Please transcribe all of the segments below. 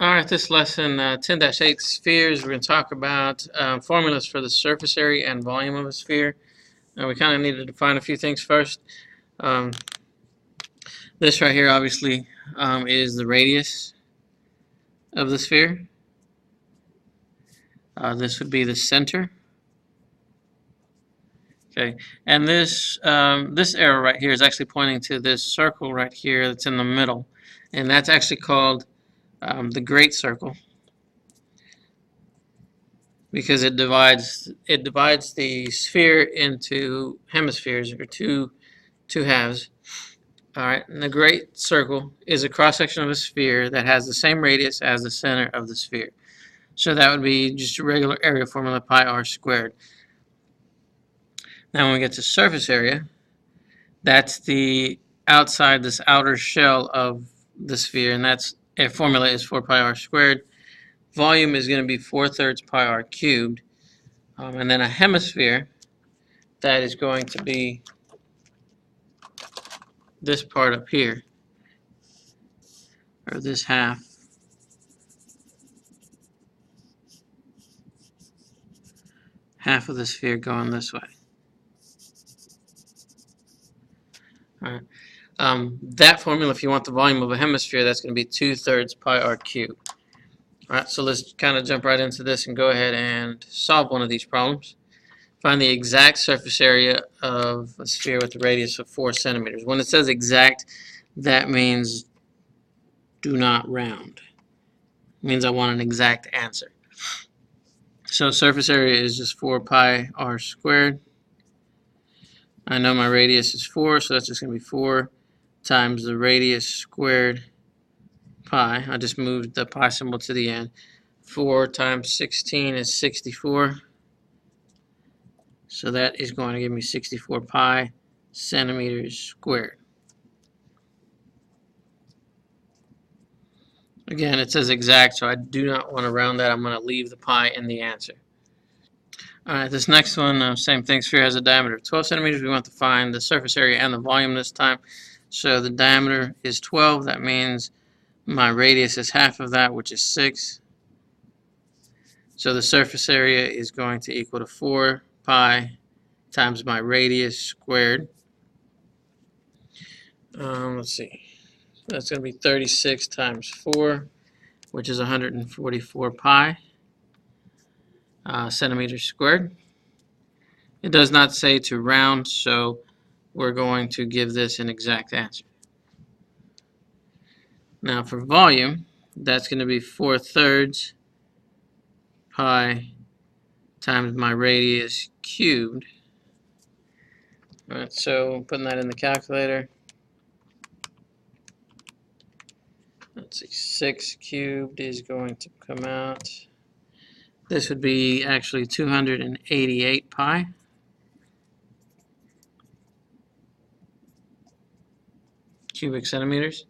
Alright, this lesson 10-8 spheres, we're going to talk about formulas for the surface area and volume of a sphere. We kind of need to define a few things first. Um, this right here obviously is the radius of the sphere. This would be the center. Okay, and this arrow right here is actually pointing to this circle right here that's in the middle, and that's actually called the great circle, because it divides the sphere into hemispheres, or two halves. All right, and the great circle is a cross section of a sphere that has the same radius as the center of the sphere. So that would be just a regular area formula, pi r squared. Now when we get to surface area, that's the outside, this outer shell of the sphere, and that's a formula is 4 pi r squared. Volume is going to be 4/3 pi r cubed. And then a hemisphere, that is going to be this part up here, or this half. Half of the sphere going this way. All right. That formula, if you want the volume of a hemisphere, that's going to be 2/3 pi r cubed. All right, so let's kind of jump right into this and go ahead and solve one of these problems. Find the exact surface area of a sphere with a radius of 4 centimeters. When it says exact, that means do not round. It means I want an exact answer. So surface area is just 4 pi r squared. I know my radius is 4, so that's just going to be 4 times the radius squared pi. I just moved the pi symbol to the end. 4 times 16 is 64. So that is going to give me 64 pi centimeters squared. Again, it says exact, so I do not want to round that. I'm going to leave the pi in the answer. Alright, this next one, same thing. Sphere has a diameter of 12 centimeters. We want to find the surface area and the volume this time. So the diameter is 12. That means my radius is half of that, which is 6. So the surface area is going to equal to 4 pi times my radius squared. Let's see. That's going to be 36 times 4, which is 144 pi centimeters squared. It does not say to round, so we're going to give this an exact answer. Now for volume, that's going to be 4/3 pi times my radius cubed. Alright, so putting that in the calculator, let's see, 6 cubed is going to come out. This would be actually 288 pi. Cubic centimeters.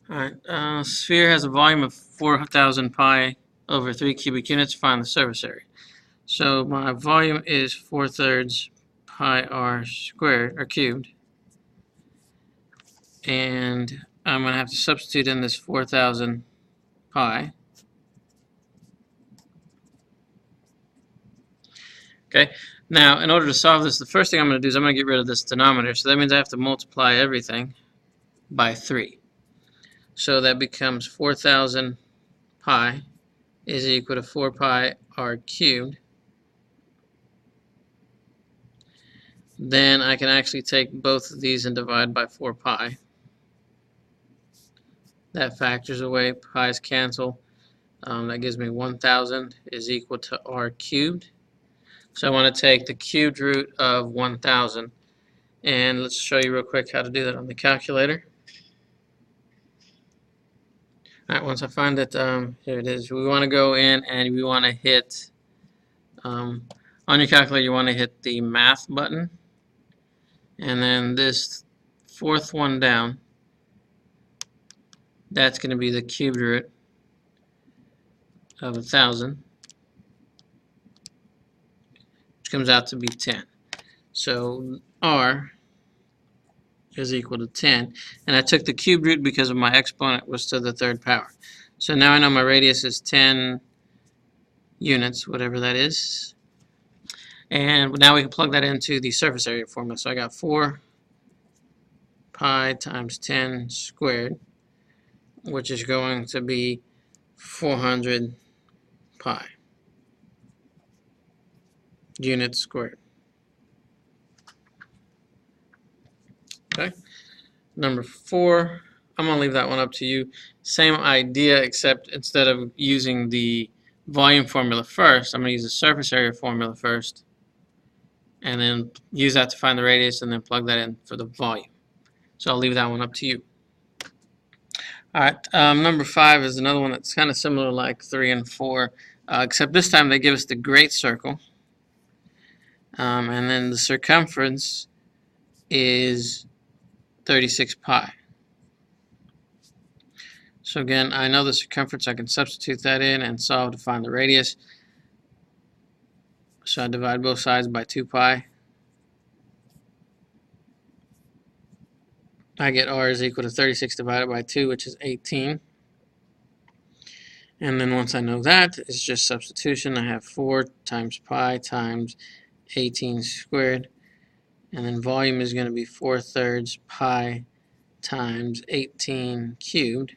Alright, sphere has a volume of 4,000 pi over 3 cubic units. Find the surface area. So my volume is 4/3 pi r squared, or cubed. And I'm going to have to substitute in this 4,000 pi. Okay, now in order to solve this, the first thing I'm going to do is I'm going to get rid of this denominator. So that means I have to multiply everything by 3. So that becomes 4,000 pi is equal to 4 pi r cubed. Then I can actually take both of these and divide by 4 pi. That factors away, pi's cancel. That gives me 1,000 is equal to r cubed. So I want to take the cubed root of 1,000. And let's show you real quick how to do that on the calculator. Alright, once I find it, here it is. We want to go in and we want to hit, on your calculator, you want to hit the math button. And then this fourth one down, that's going to be the cubed root of 1,000, which comes out to be 10. So r is equal to 10. And I took the cube root because of my exponent was to the third power. So now I know my radius is 10 units, whatever that is. And now we can plug that into the surface area formula. So I got 4 pi times 10 squared, which is going to be 400 pi units squared. Okay. Number 4, I'm going to leave that one up to you. Same idea, except instead of using the volume formula first, I'm going to use the surface area formula first, and then use that to find the radius, and then plug that in for the volume. So I'll leave that one up to you. Alright, number 5 is another one that's kind of similar like 3 and 4, except this time they give us the great circle, and then the circumference is 36 pi. So again, I know the circumference, I can substitute that in and solve to find the radius. So I divide both sides by 2 pi. I get r is equal to 36 divided by 2, which is 18. And then once I know that, it's just substitution. I have 4 times pi times 18 squared. And then volume is going to be 4/3 pi times 18 cubed.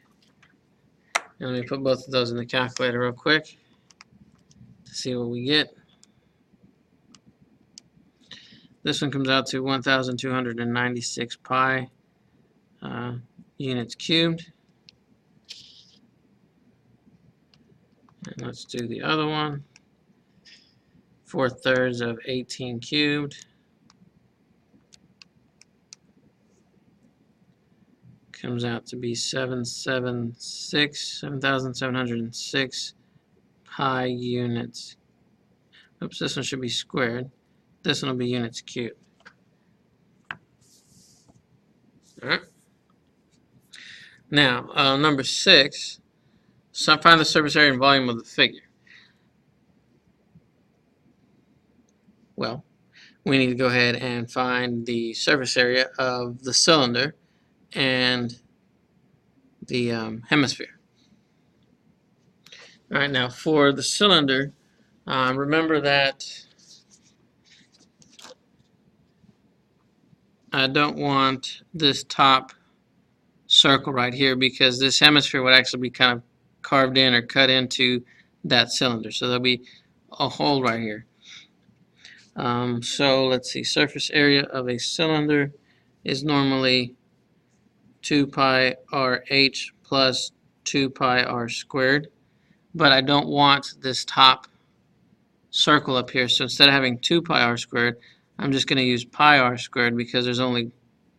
And let me put both of those in the calculator real quick to see what we get. This one comes out to 1,296 pi units cubed. And let's do the other one. 4/3 of 18 cubed. Comes out to be 7,706 pi units. Oops, this one should be squared. This one will be units cubed. Alright. Now, number 6, so find the surface area and volume of the figure. Well, we need to go ahead and find the surface area of the cylinder and the hemisphere. Alright, now for the cylinder, remember that I don't want this top circle right here because this hemisphere would actually be kind of carved in or cut into that cylinder. So there'll be a hole right here. So let's see, surface area of a cylinder is normally 2 pi RH plus 2 pi R squared. But I don't want this top circle up here. So instead of having 2 pi R squared, I'm just going to use pi R squared because there's only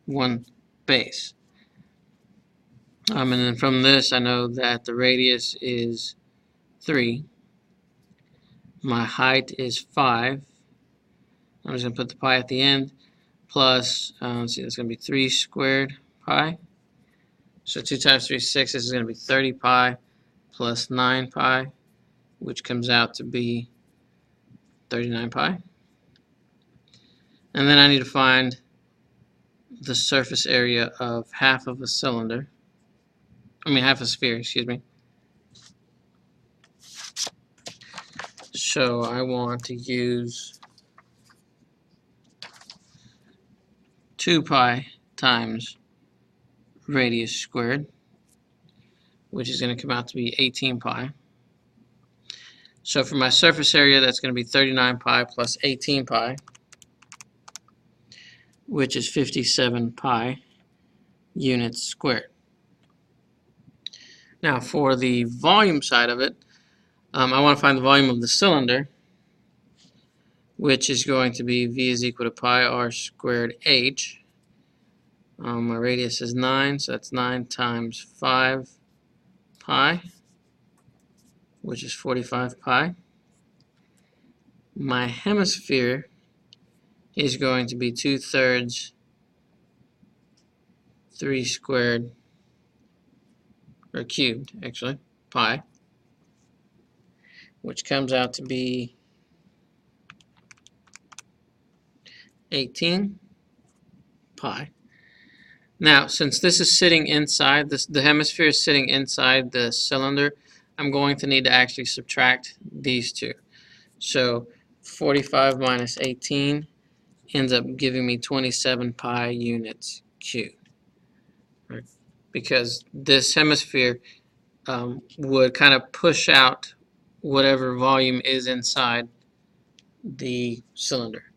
one base. And then from this, I know that the radius is 3. My height is 5. I'm just going to put the pi at the end. Plus, let's see, that's going to be 3 squared pi. So 2 times 3 is 6. This is going to be 30 pi plus 9 pi, which comes out to be 39 pi. And then I need to find the surface area of half of a cylinder. Half a sphere, excuse me. So I want to use 2 pi times radius squared, which is going to come out to be 18 pi. So for my surface area, that's going to be 39 pi plus 18 pi, which is 57 pi units squared. Now for the volume side of it, I want to find the volume of the cylinder, which is going to be V is equal to pi R squared H. My radius is 9, so that's 9 times 5 pi, which is 45 pi. My hemisphere is going to be 2/3 3 squared, or cubed actually, pi, which comes out to be 18 pi. Now, since this is sitting inside, the hemisphere is sitting inside the cylinder, I'm going to need to actually subtract these two. So 45 minus 18 ends up giving me 27 pi units cubed. Right? Because this hemisphere would kind of push out whatever volume is inside the cylinder.